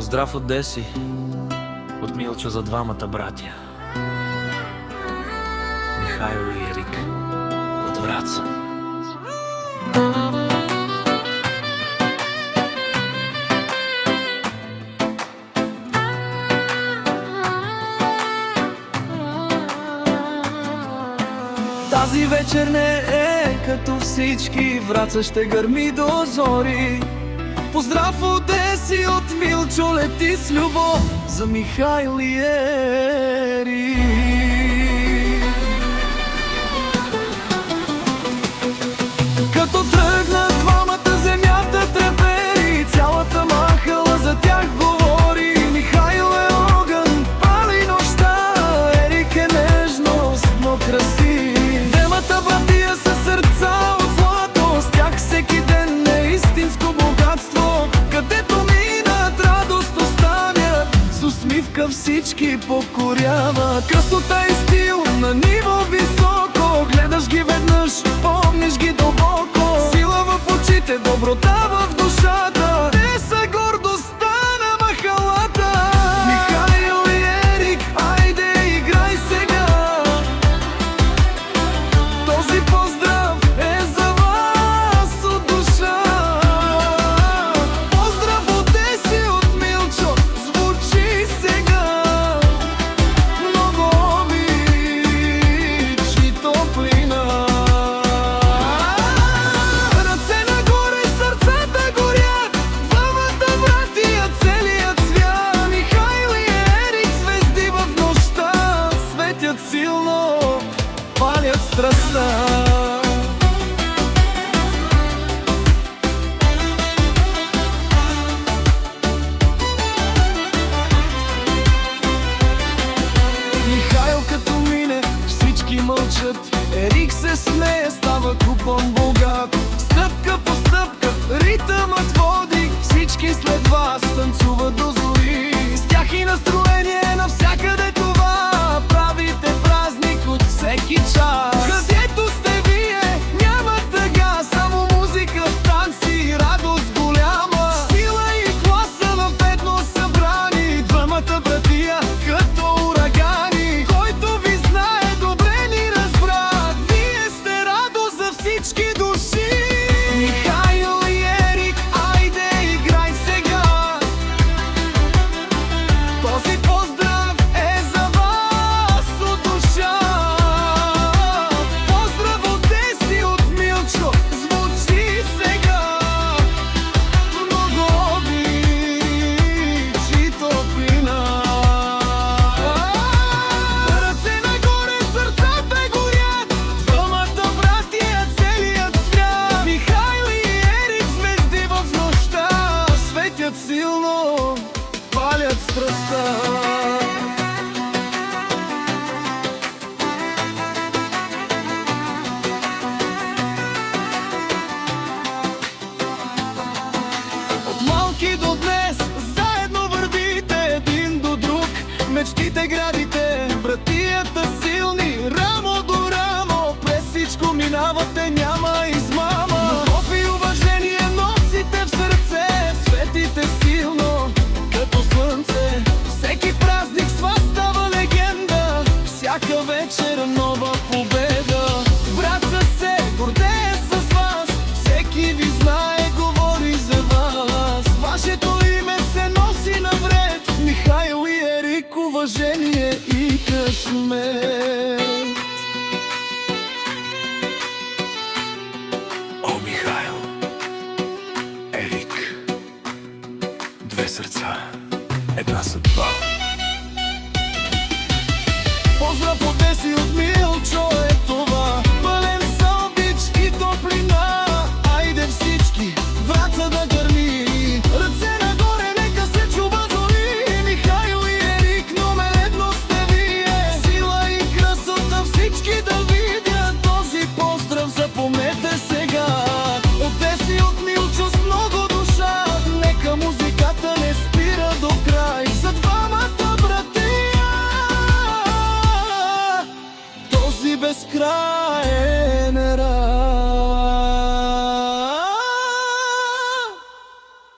Поздрав от Деси, от Милчо за двамата братя, Михайло и Ерик от Враца. Тази вечер не е като всички, Враца ще гърми до зори. Поздрав от Деси, от Милчо лети с любов за Михайл и Ерик. Като тръгнат двамата, земята трепери, цялата махала за тях говори. Михайл е огън, пали нощта, Ерик е нежност, но красив. Двамата братия са сърца от злато, с тях всеки ден е истинско богатство. Където минат, радост оставят, с усмивка всички покоряват. Красота и стил на ниво високо, гледаш ги веднъж, помниш ги дълбоко. Сила в очите, доброта в душата, те са гордостта на махалата. Михайл и Ерик, айде играй сега, този поздрав е за вас от душа. Поздрав от Деси, от Милчо, звучи сега. Много обич и топлина. Ръце нагоре, сърцата горят, двамата братия, целият свят. Михайл и Ерик, звезди в нощта, светят силно, палят страстта. Михайл като мине, всички мълчат, Ерик се смее, става купон богат. Стъпка по стъпка, ритъмът води, всички след вас танцуват до зори. С тях и настроение навсякъде, това правите празник от всеки час. Където сте вие, няма тъга, само музика, танци, радост голяма. Сила и класа в едно събрани, двамата братия като урагани. Който ви знае, добре ни разбра, вие сте радост за всички души. Михайл и Ерик, айде играй сега, този поздрав е за вас от душа. Поздрав от Деси, от Милчо, звучи сега. Много обич и топлина. Ръце нагоре, сърцата горят, двамата братия, целият свят. Михайл и Ерик, звезди в нощта, светят силно, палят страстта. От малки до днес заедно вървите един до друг, мечтите градите, братията силни, рамо до рамо, през всичко минавате, няма измама. Любов и уважение носите в сърце, светите силно като слънце. Всеки празник с вас става легенда, всяка вечер нова победа. Враца се гордее с вас, всеки ви знае, говори за вас. Вашето име се носи навред, Михайл и Ерик, уважение и късмет. О, Михайл, Ерик, две сърца, една съдба. Поздрав от Деси, от Милчо,